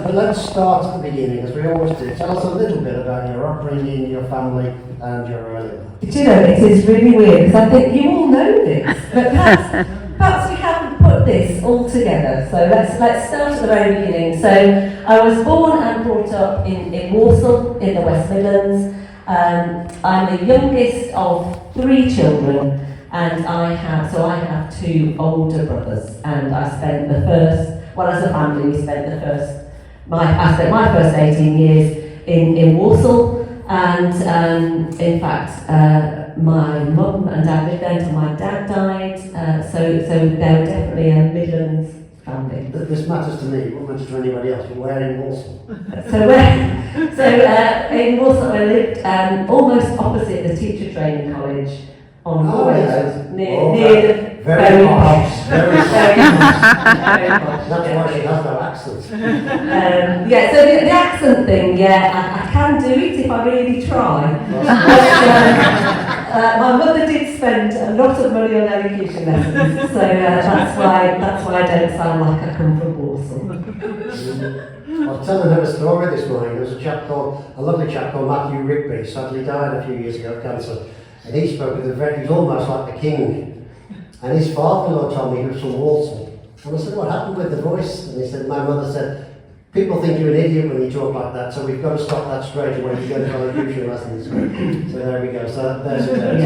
But let's start at the beginning, as we always do. Tell us a little bit about your upbringing, your family, and your early life. Do you know, it is really weird, because I think you all know this, but perhaps we haven't put this all together. So let's start at the very beginning. So I was born and brought up in Walsall, in the West Midlands. I'm the youngest of 3 children, and I have 2 older brothers, and I spent the first, well, as a family, we spent I spent my first 18 years in Walsall, and in fact, my mum and dad lived there until my dad died, so they were definitely a Midlands family. This matters to me, it won't matter to anybody else, but where in Walsall? In Walsall I lived almost opposite the teacher training college on yes. near the very posh. Very posh. That's why she has that accent. So the accent thing, I can do it if I really try. My mother did spend a lot of money on elocution lessons, so that's why I don't sound like I come from Walsall. I was telling her a story this morning. There was a lovely chap called Matthew Rigby, sadly died a few years ago of cancer, and he spoke with he's almost like the king. And his father-in-law told me he was from Walsall. And I said, what happened with the voice? And he said, my mother said, people think you're an idiot when you talk like that, so we've got to stop that straight away. You go to elocution lessons. So there we go. So there's it. There we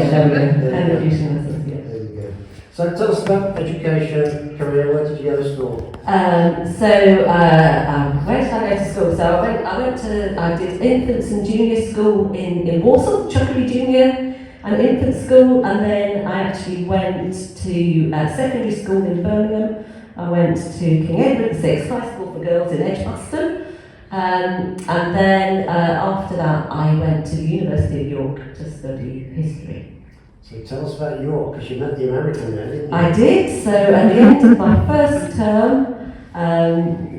go. Elocution lessons, yeah. There you go. So tell us about education, career. Where did you go to school? Where did I go to school? So I did infants and junior school in Walsall, Chuckery Junior and infant school, and then I actually went to secondary school in Birmingham. I went to King Edward VI High School for Girls in Edgbaston, and then after that I went to the University of York to study history. So tell us about York, because you met the American there, didn't you? I did. So at the end of my first term,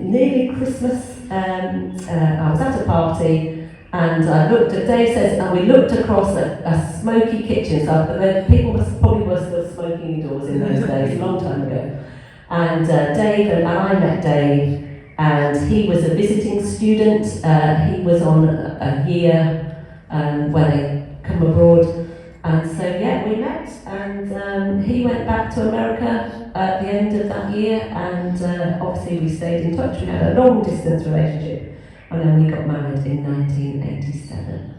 nearly Christmas, I was at a party. And I looked at Dave says, and we looked across a smoky kitchen. So people probably were still smoking indoors in those days, a long time ago. And Dave and I met Dave, and he was a visiting student. He was on a year where they come abroad, and so we met. And he went back to America at the end of that year, and obviously we stayed in touch. We had a long distance relationship. And then we got married in 1987.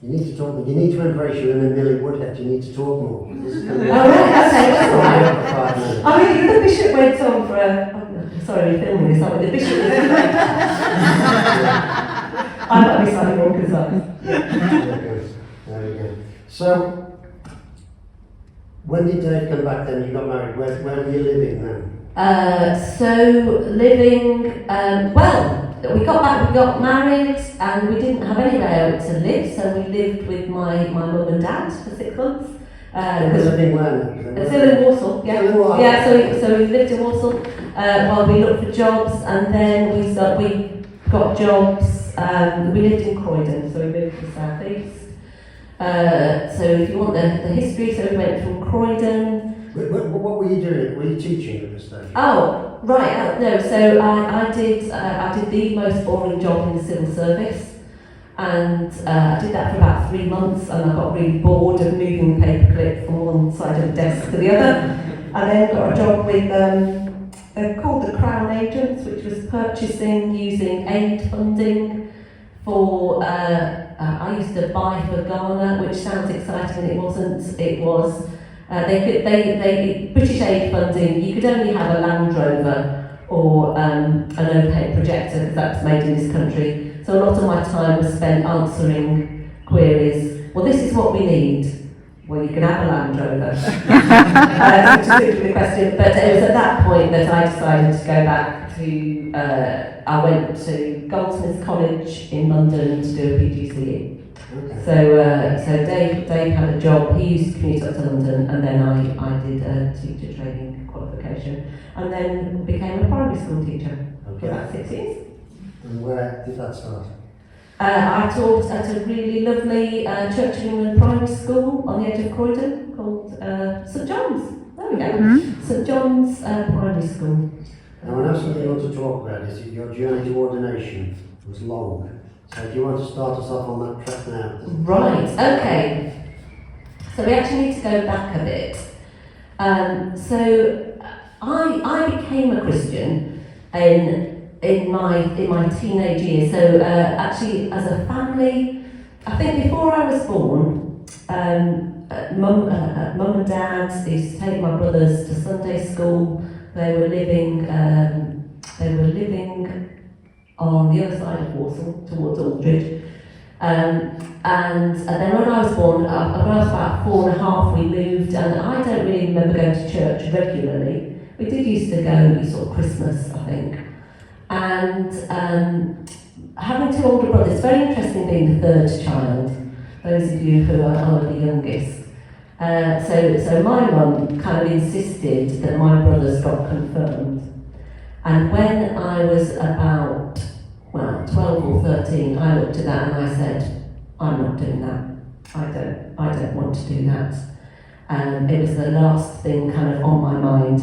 You need to embrace you and then Millie Woodhead. You need to talk more. This is okay, that's all right. I mean, the bishop went on for sorry, we're filming this, aren't we? The bishop was I might be slightly more concerned. There you go. So, when did Dave come back then? You got married. Where were you living then? We got married, and we didn't have anywhere to live, so we lived with my mum and dad for 6 months. Living where? Still in Walsall, yeah. Yeah, so we lived in Walsall while we looked for jobs, and then we got jobs. We lived in Croydon, so we moved to the south east. So if you want the history, so we went from Croydon. What were you doing? Were you teaching at this stage? Oh, right. No. So I did the most boring job in the civil service, and I did that for about 3 months, and I got really bored of moving the paperclip from one side of the desk to the other. And then got a job with called the Crown Agents, which was purchasing using aid funding for. I used to buy for Ghana, which sounds exciting, and it wasn't. It was. British aid funding, you could only have a Land Rover or an overhead projector, because that's made in this country. So a lot of my time was spent answering queries. Well, this is what we need. Well, you can have a Land Rover. Which is simply the question. But it was at that point that I decided to go back to, I went to Goldsmiths College in London to do a PGCE. Okay. So Dave had a job. He used to commute up to London, and then I did a teacher training qualification, and then became a primary school teacher for about 6 years. And where did that start? I taught at a really lovely Church of England primary school on the edge of Croydon called St John's. There we go. Mm-hmm. St John's Primary School. Now, I know something you want to talk about is that your journey to ordination was long. So do you want to start us off on that track now? Right, okay. So we actually need to go back a bit. So I became a Christian in my teenage years. So actually, as a family, I think before I was born, mum and dad used to take my brothers to Sunday school. They were living on the other side of Walsall, towards Aldridge. And then when I was born, when I was about 4.5, we moved, and I don't really remember going to church regularly. We did used to go sort of Christmas, I think. And having two older brothers, very interesting being the third child, those of you who are the youngest. So my mum kind of insisted that my brothers got confirmed. And when I was about, 12 or 13, I looked at that and I said, I'm not doing that. I don't want to do that. It was the last thing kind of on my mind.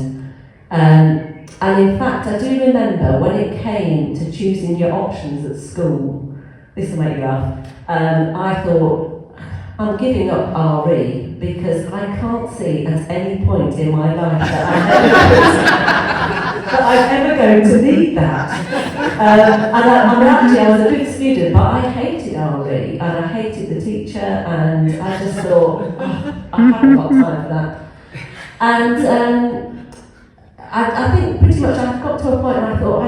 And in fact, I do remember when it came to choosing your options at school, this will make you laugh, I thought, I'm giving up RE because I can't see at any point in my life that I'm ever going to need that. I was a good student, but I hated RE and I hated the teacher, and I just thought, I haven't got time for that. And I think pretty much I've got to a point where I thought,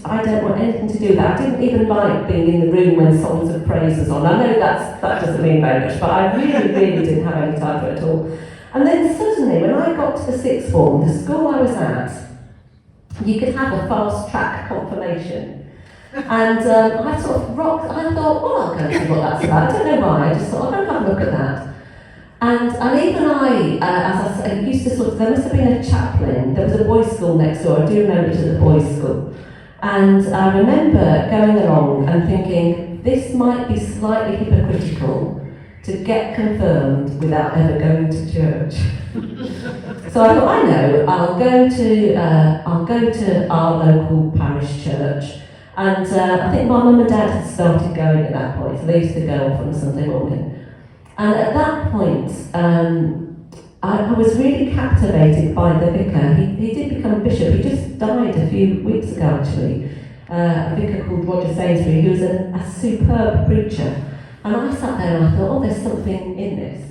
I don't want anything to do with that. I didn't even like being in the room when songs of praise was on. I know that doesn't mean very much, but I really didn't have any time for it at all. And then suddenly, when I got to the sixth form, the school I was at, you could have a fast track confirmation. And I sort of rocked, I thought, well, I'll go and see what that's about. I don't know why, I just thought, I'll go have a look at that. And even as I said, used to there must have been a chaplain. There was a boys' school next door. I do remember it as a boys' school. And I remember going along and thinking, this might be slightly hypocritical to get confirmed without ever going to church. So I thought, I know, I'll go to our local parish church. And I think my mum and dad had started going at that point, so they used to go off on a Sunday morning. And at that point, I was really captivated by the vicar. He did become bishop. He just died a few weeks ago, actually. A vicar called Roger Sainsbury, who was a superb preacher. And I sat there and I thought, there's something in this.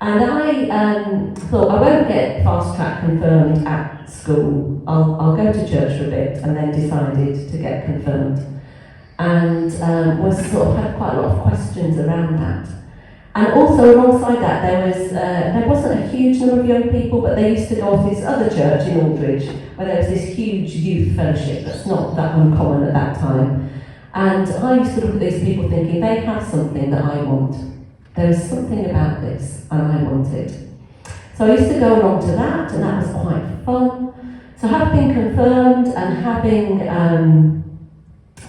And I thought, I won't get fast track confirmed at school. I'll go to church for a bit, and then decided to get confirmed. And had quite a lot of questions around that. And also alongside that, there wasn't a huge number of young people, but they used to go off this other church in Aldridge, where there was this huge youth fellowship that's not that uncommon at that time. And I used to look at these people thinking, they have something that I want. There is something about this, and I want it. So I used to go along to that, and that was quite fun. So having been confirmed and having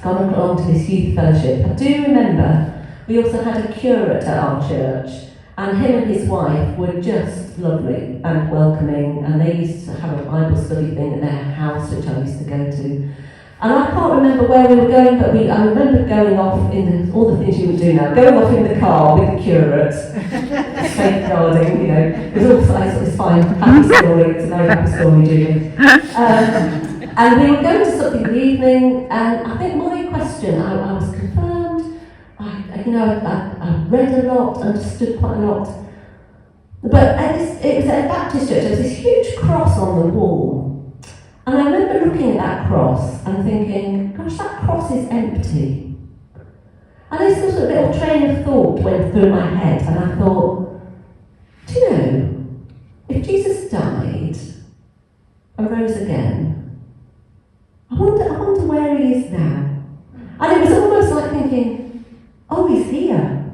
gone along to this youth fellowship, I do remember we also had a curate at our church, and him and his wife were just lovely and welcoming, and they used to have a Bible study thing at their house, which I used to go to. And I can't remember where we were going, but I remember going off in all the things you would do now, going off in the car with the curate, safeguarding, it was all it's fine, happy story, it's a very happy story, Julie. And we were going to something in the evening, and I think my question, I was confirmed, I read a lot, understood quite a lot. But it was at a Baptist church, there was this huge cross on the wall. And I remember looking at that cross and thinking, gosh, that cross is empty. And this sort of little train of thought went through my head, and I thought, do you know, if Jesus died and rose again, I wonder where he is now. And it was almost like thinking, oh, he's here.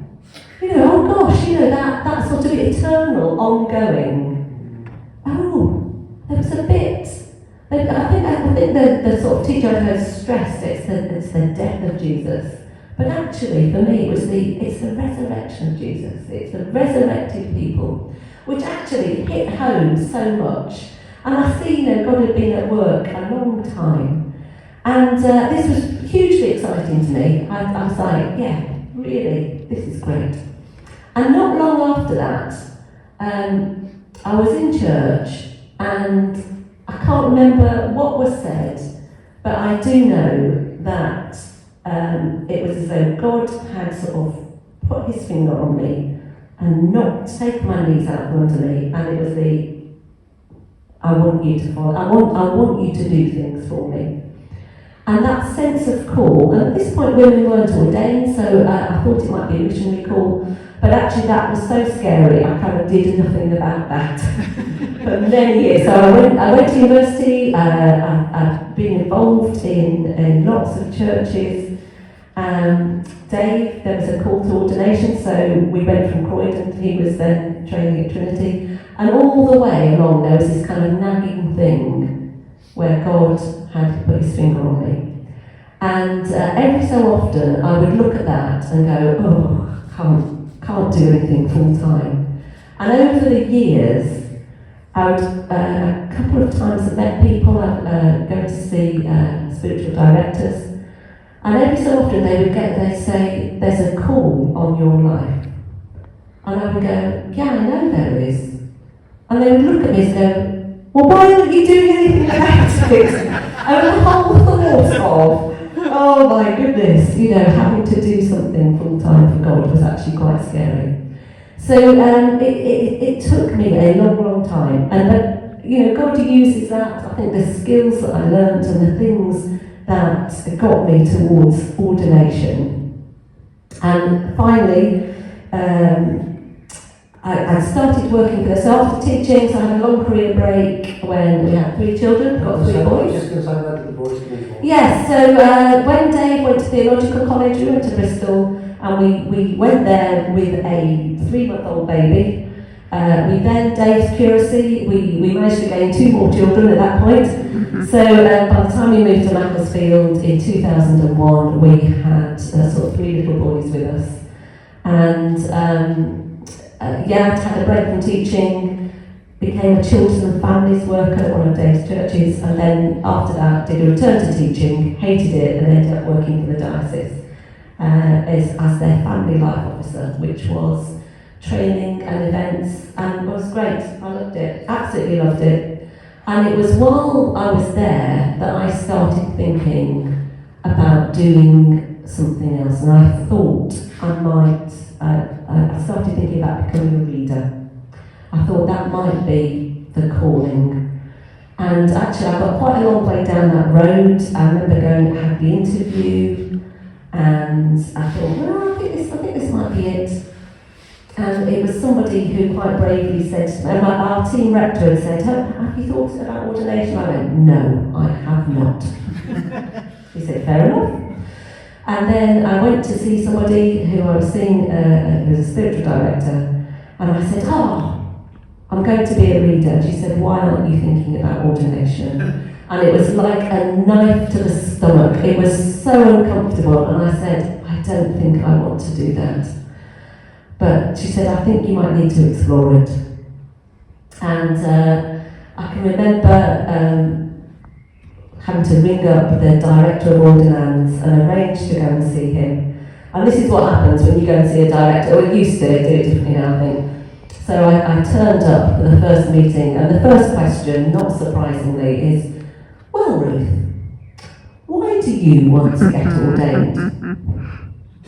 Oh gosh, that sort of eternal, ongoing. Oh, there was a bit. I think the sort of teacher I heard stressed it's the death of Jesus. But actually, for me, it's the resurrection of Jesus. It's the resurrected people, which actually hit home so much. And I see, God had been at work a long time. And this was hugely exciting to me. I was like, yeah, really, this is great. And not long after that, I was in church, and I can't remember what was said, but I do know that it was as though God had sort of put his finger on me and taken my knees out from under me, and it was I want you to follow, I want you to do things for me. And that sense of call, and at this point women weren't ordained, so I thought it might be a missionary call, but actually that was so scary, I kind of did nothing about that for many years. So I went to university, I've been involved in lots of churches. Dave, there was a call to ordination, so we went from Croydon, he was then training at Trinity, and all the way along there was this kind of nagging thing where God had put his finger on me. And every so often I would look at that and go, can't do anything full time. And over the years, I would a couple of times I've met people, I'd go to see spiritual directors, and every so often they'd say, there's a call on your life. And I would go, yeah, I know there is. And they would look at me and go, well, why aren't you doing anything about it? And the whole thought of, oh my goodness, having to do something full time for God was actually quite scary. So it took me a long time. But God uses that, I think the skills that I learned and the things that got me towards ordination. And finally, I started working for this after teaching, so I had a long career break when we had 3 children, got 3 boys. Just going to say where did the boys come from? Yes, so when Dave went to theological college, we went to Bristol, and we went there with a 3-month-old baby. We then, Dave's curacy, we managed to gain 2 more children at that point. So by the time we moved to Macclesfield in 2001, we had sort of 3 little boys with us. And I'd had a break from teaching, became a children and families worker at one of Dave's churches, and then after that did a return to teaching, hated it, and ended up working for the diocese as their family life officer, which was training and events, and it was great. I loved it, absolutely loved it. And it was while I was there that I started thinking about doing something else, and I thought I started thinking about becoming a reader. I thought that might be the calling. And actually I got quite a long way down that road. I remember going and had the interview, and I thought, well, I think this might be it. And it was somebody who quite bravely said to me, and our team rector had said, have you thought about ordination? I went, no, I have not. He said, fair enough. And then I went to see somebody who I was seeing, who was a spiritual director, and I said, I'm going to be a reader. And she said, why aren't you thinking about ordination? And it was like a knife to the stomach. It was so uncomfortable, and I said, I don't think I want to do that. But she said, I think you might need to explore it. And I can remember having to ring up the director of ordinance and arrange to go and see him. And this is what happens when you go and see a director, or used to, do it differently now, I think. So I turned up for the first meeting, and the first question, not surprisingly, is, well, Ruth, why do you want to get ordained?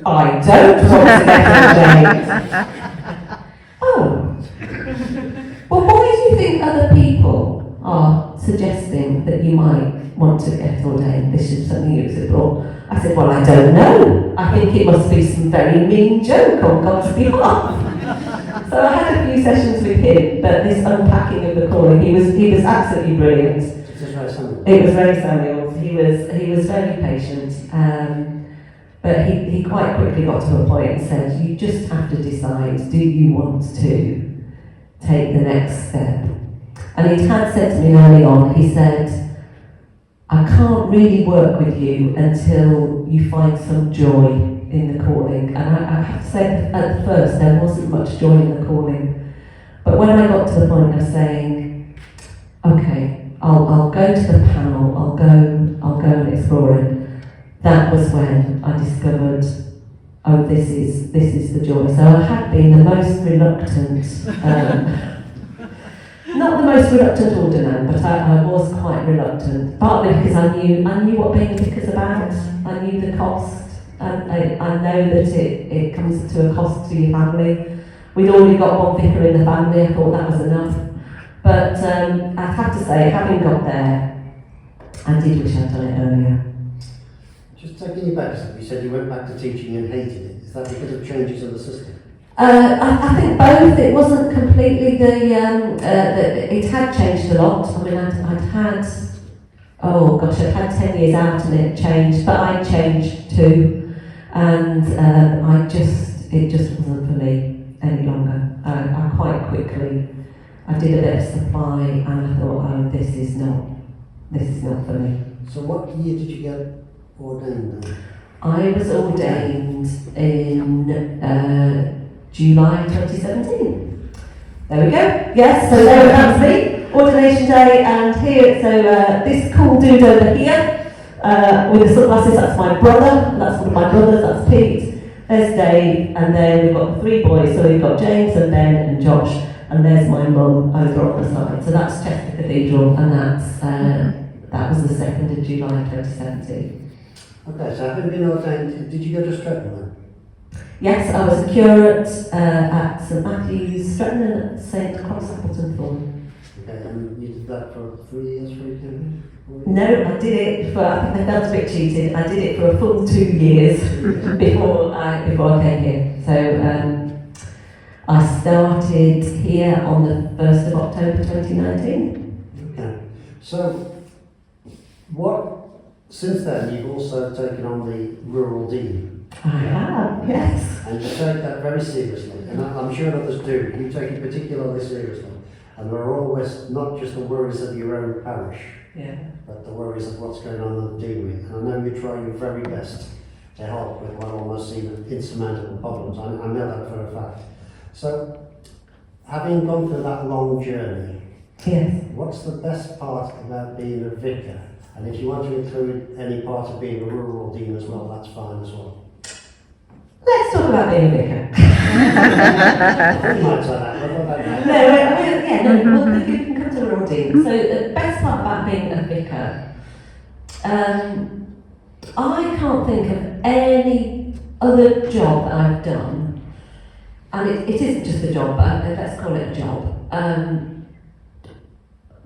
I don't want to get ordained. Oh. Well, why do you think other people are suggesting that you might want to get ordained? This is something you explore. I said, well, I don't know. I think it must be some very mean joke on God's behalf. So I had a few sessions with him, but this unpacking of the calling, he was absolutely brilliant. It was very Samuel. He was very patient. But he quite quickly got to a point and said, you just have to decide, do you want to take the next step? And he had said to me early on, he said, I can't really work with you until you find some joy in the calling. And I have to say, at first, there wasn't much joy in the calling. But when I got to the point of saying, okay, I'll go to the panel, I'll go and explore it. That was when I discovered, oh, this is the joy. So I had been the most reluctant, not the most reluctant ordinand, but I was quite reluctant. Partly because I knew what being a vicar's about. I knew the cost. I know that it comes to a cost to your family. We'd already got one vicar in the family. I thought that was enough. But I'd have to say, having got there, I did wish I'd done it earlier. Just taking you back a step, you said you went back to teaching and hated it. Is that because of changes in the system? I think both. It wasn't completely it had changed a lot. I mean, I'd had 10 years out and it changed, but I changed too, and it just wasn't for me any longer. I quite quickly, I did a bit of supply and I thought, oh, this is not for me. So what year did you get ordained then? I was ordained in July 2017. There we go. Yes, so that's me, ordination day, and here, so this cool dude over here with the sunglasses, that's my brother, that's one of my brothers, that's Pete. There's Dave, and then we've got the three boys, so we've got James and Ben and Josh, and there's my mum over on the side. So that's Chester Cathedral, and that was the 2nd of July 2017. Okay, so having been ordained, did you go to Stretton then? Yes, I was a curate at St Matthew's, Stretton and at St Cross Appleton Thorn. Okay, and you did that for 3 years before you came here? No, I did it for, I think I felt a bit cheated, I did it for a full 2 years before I came here. So I started here on the 1st of October 2019. Okay, so since then you've also taken on the rural dean. I have, yes. And you take that very seriously, and I'm sure others do. You take it particularly seriously. And there are always not just the worries of your own parish, but the worries of what's going on in the deanery. And I know you try your very best to help with what almost seem insurmountable problems. I know that for a fact. So, having gone through that long journey, what's the best part about being a vicar? And if you want to include any part of being a rural dean as well, that's fine as well. Let's talk about being a vicar. You might say that, but what about that? You can come to a rural dean. So the best part about being a vicar, I can't think of any other job that I've done, and it isn't just a job, but let's call it a job,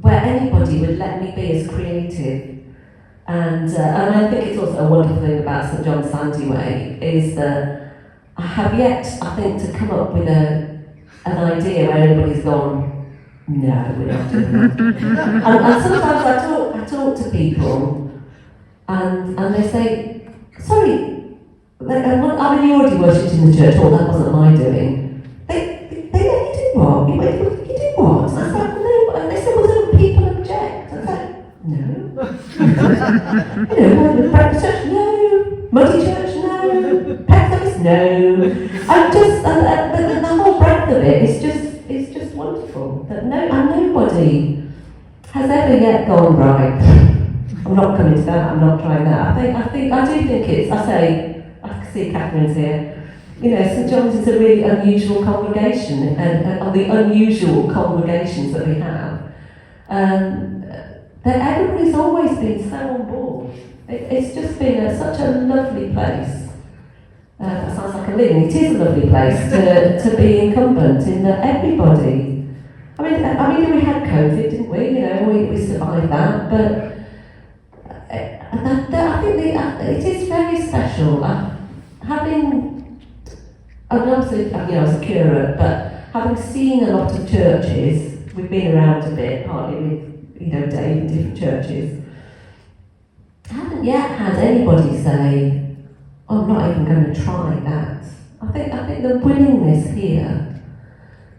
where anybody would let me be as creative. And I think it's also a wonderful thing about St John's Sandyway is that I have yet, I think, to come up with an idea where everybody's gone, no, we're not doing that. and sometimes I talk to people and they say, sorry, I mean, you already worshipped in the church, oh, that wasn't my doing. They let you do what? You do what? And I said, no, and they said, well, don't people object? I was like, no. Breakfast church, no. Muddy church, no. Pet no. I'm just, the whole breadth of it is just wonderful. That nobody has ever yet gone, right, I'm not coming to that, I'm not trying that. I do think it's, I can see Catherine's here. You know, St John's is a really unusual congregation, and of the unusual congregations that we have, that everybody's always been so on board. It's just been such a lovely place. That sounds like a living. It is a lovely place to be incumbent in that everybody. I mean, we had COVID, didn't we? You know, we survived that, but I think it is very special. Obviously, I was a curate, but having seen a lot of churches, we've been around a bit, partly with, Dave in different churches. I haven't yet had anybody say, I'm not even going to try that. I think the willingness here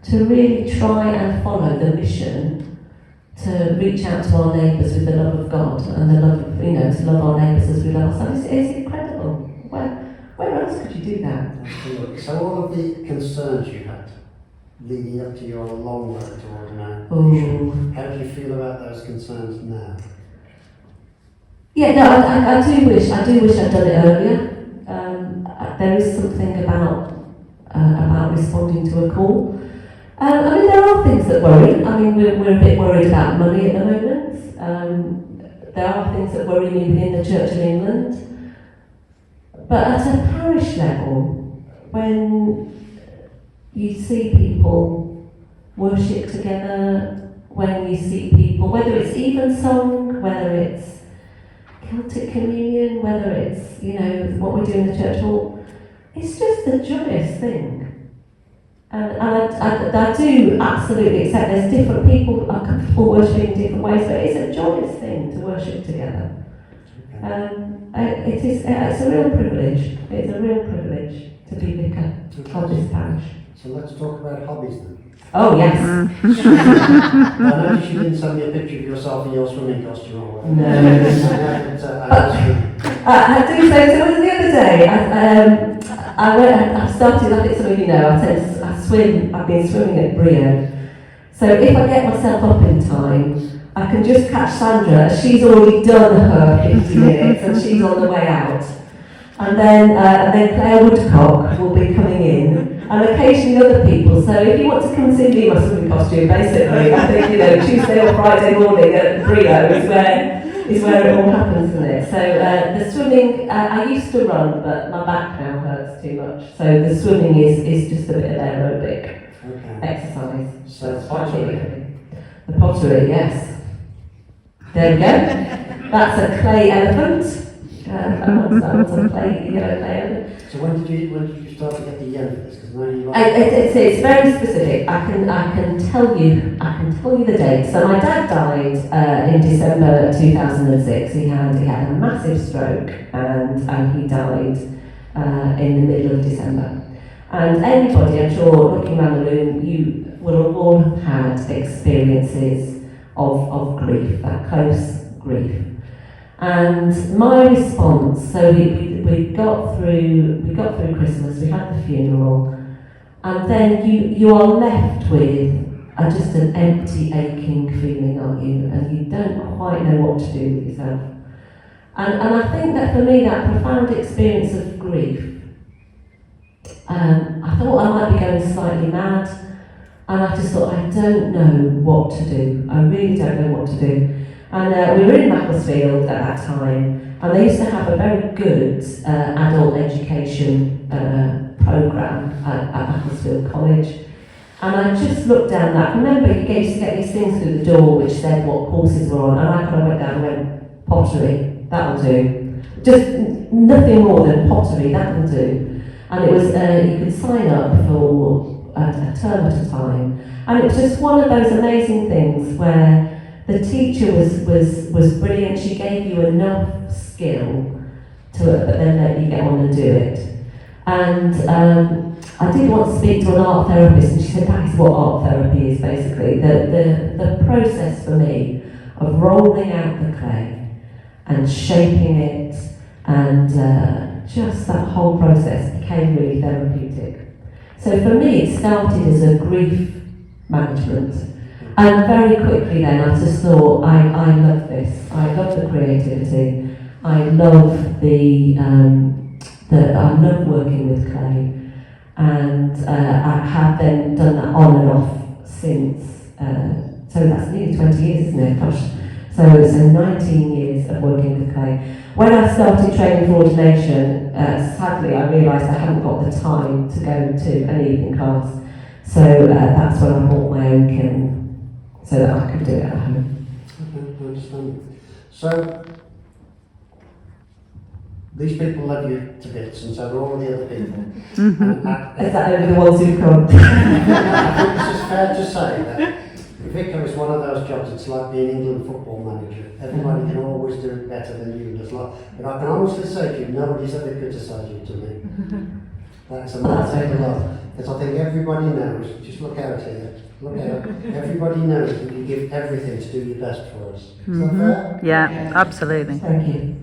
to really try and follow the mission to reach out to our neighbours with the love of God and the love of, to love our neighbours as we love ourselves is incredible. Where else could you do that? Absolutely. So all of the concerns you had leading up to your long road to ordination. Oh. How do you feel about those concerns now? Yeah, no, I do wish I'd done it earlier. There is something about responding to a call. I mean, there are things that worry. I mean, we're a bit worried about money at the moment. There are things that worry me within the Church of England. But at a parish level, when you see people worship together, when you see people, whether it's evensong, whether it's Celtic communion, whether it's, what we do in the church hall, it's just a joyous thing. And I do absolutely accept there's different people are comfortable worshipping in different ways, but it's a joyous thing to worship together. It's a real privilege. It's a real privilege to be vicar of this parish. So let's talk about hobbies then. Oh yes. I noticed you didn't send me a picture of yourself in your swimming costume or whatever. No. I do say so. The other day, I started. I think some of you know. I swim. I've been swimming at Brio. So if I get myself up in time, I can just catch Sandra. She's already done her 50 minutes and she's on the way out. And then Claire Woodcock will be coming in, and occasionally other people. So if you want to come and see me in my swimming costume, basically, I think Tuesday or Friday morning at Brio is where it all happens, isn't it? So the swimming, I used to run, but my back now hurts too much. So the swimming is just a bit of aerobic exercise. So the pottery. The pottery, yes. There we go. That's a clay elephant. So when did you start to get the yen for this? Because now you it's very specific. I can tell you the date. So my dad died in December 2006. He had a massive stroke and he died in the middle of December. And anybody, I'm sure, looking around the room, you will have all had experiences of grief, that close grief. And my response, so we got through Christmas, we had the funeral, and then you are left with just an empty, aching feeling, aren't you? And you don't quite know what to do with yourself. And I think that for me, that profound experience of grief, I thought I might be going slightly mad, and I just thought, I don't know what to do. I really don't know what to do. And we were in Macclesfield at that time, and they used to have a very good adult education programme at Macclesfield College. And I just looked down that. Remember, you used to get these things through the door which said what courses were on, and I kind of went down and went, pottery, that'll do. Just nothing more than pottery, that'll do. And it was, you could sign up for a term at a time. And it was just one of those amazing things where the teacher was brilliant. She gave you enough skill to it, but then let you get on and do it. And I did want to speak to an art therapist, and she said that is what art therapy is basically. The process for me of rolling out the clay and shaping it, and just that whole process became really therapeutic. So for me, it started as a grief management. And very quickly then, I just thought, I love this. I love the creativity. I love I love working with clay, and I have then done that on and off since. So that's nearly 20 years, isn't it? Gosh. So 19 years of working with clay. When I started training for ordination, sadly I realised I hadn't got the time to go to an evening class. So that's when I bought my own kiln, so that I could do it at home. Okay, I understand. So, these people love you to bits, and so do all the other people. Is that only the ones who've come? I think this is fair to say that vicar is one of those jobs, it's like being England football manager. Everybody can always do it better than you. But I can honestly say to you, nobody's ever criticised you to me. That's a massive love. Because I think everybody knows, just look out here, look out, everybody knows that you give everything to do your best for us. Is that fair? Yeah, absolutely. Thank you.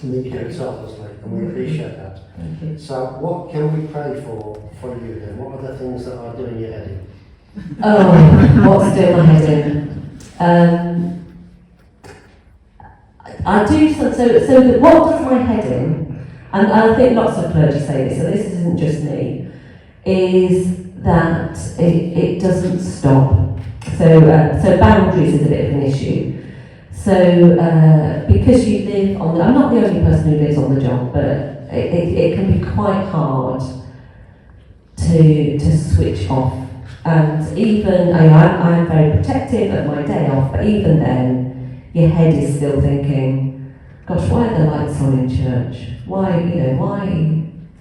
And that you do it selflessly, and we appreciate that. Thank you. So what can we pray for you then? What are the things that are doing your head in? Oh, what's doing my head in? I do, so what does my head in, and I think lots of clergy say this, so this isn't just me, is that it doesn't stop. So boundaries is a bit of an issue. So because you live on I'm not the only person who lives on the job, but it can be quite hard to switch off. And even, I'm very protective of my day off, but even then, your head is still thinking, gosh, why are the lights on in church? Why,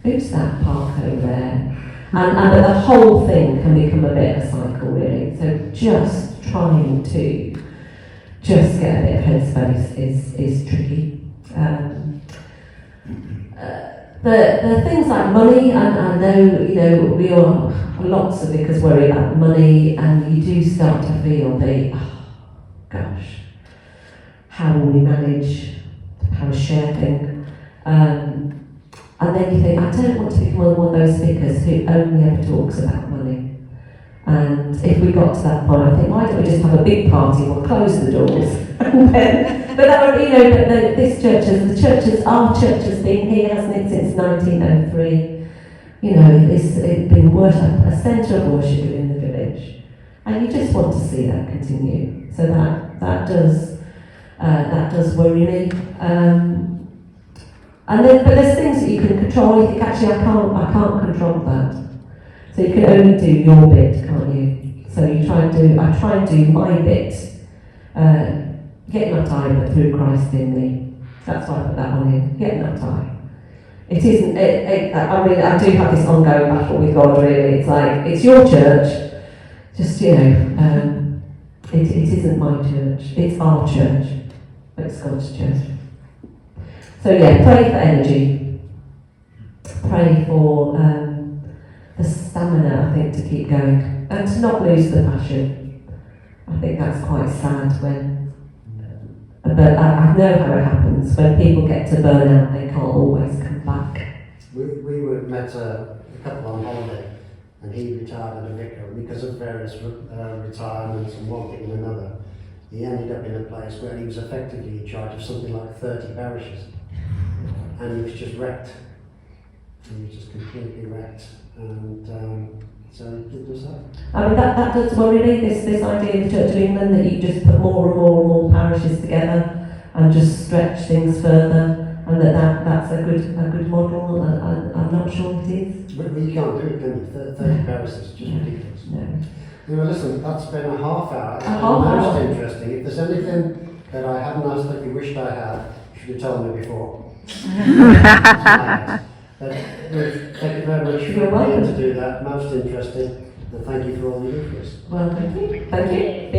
who's that park over there? And the whole thing can become a bit of a cycle, really. So just trying to just get a bit of headspace is tricky. The things like money, and I know, we all, lots of vicars worry about money, and you do start to feel gosh, how will we manage the parish share thing? And then you think, I don't want to become one of those speakers who only ever talks about money. And if we got to that point, I think, why don't we just have a big party and we'll close the doors? But that would, our church has been here, hasn't it, since 1903. It's been a centre of worship within the village, and you just want to see that continue. So that does worry me. But there's things that you can control. You think, actually, I can't control that. So you can only do your bit, can't you? So I try and do my bit. Get not I, but through Christ in me. That's why I put that one in. Get not I. It isn't. I do have this ongoing battle with God. Really, it's like it's your church. Just it isn't my church. It's our church, but it's God's church. So yeah, pray for energy. Pray for the stamina, I think, to keep going and to not lose the passion. I think that's quite sad when. But I know how it happens. When people get to burnout, they can't always come back. We met a couple on holiday, and he retired as a vicar, and because of various retirements and one thing and another, he ended up in a place where he was effectively in charge of something like 30 parishes. And he was just wrecked. He was just completely wrecked. And so it does that. I mean, that does worry me, this idea of the Church of England, that you just put more and more and more parishes together and just stretch things further, and that's a good model. I'm not sure it is. But you can't do it, can you? 30 parishes is just ridiculous. No. Well, listen, that's been a half hour. Most interesting. If there's anything that I haven't asked that you wished I had, you should have told me before. But thank you very much for being able to do that. Most interesting. And thank you for all you do for us. Well, thank you. Thank you.